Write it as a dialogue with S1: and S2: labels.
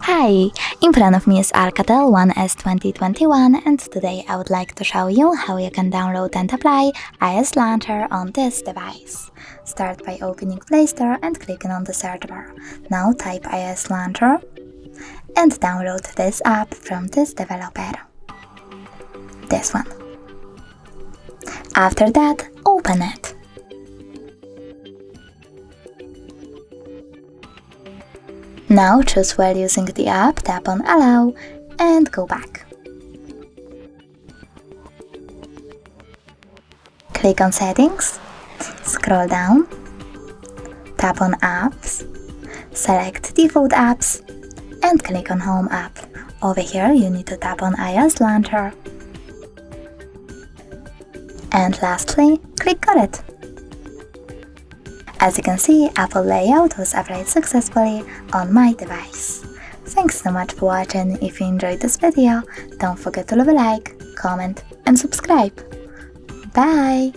S1: Hi! In front of me is ALCATEL One S 2021, and today I would like to show you how you can download and apply iOS Launcher on this device. Start by opening Play Store and clicking on the search bar. Now type iOS Launcher and download this app from this developer. This one. After that, open it. Now choose while using the app, tap on Allow and go back. Click on Settings, scroll down, tap on Apps, select Default Apps and click on Home app. Over here you need to tap on iOS Launcher. And lastly, click on it. As you can see, Apple Layout was applied successfully on my device. Thanks so much for watching. If you enjoyed this video, don't forget to leave a like, comment and subscribe. Bye!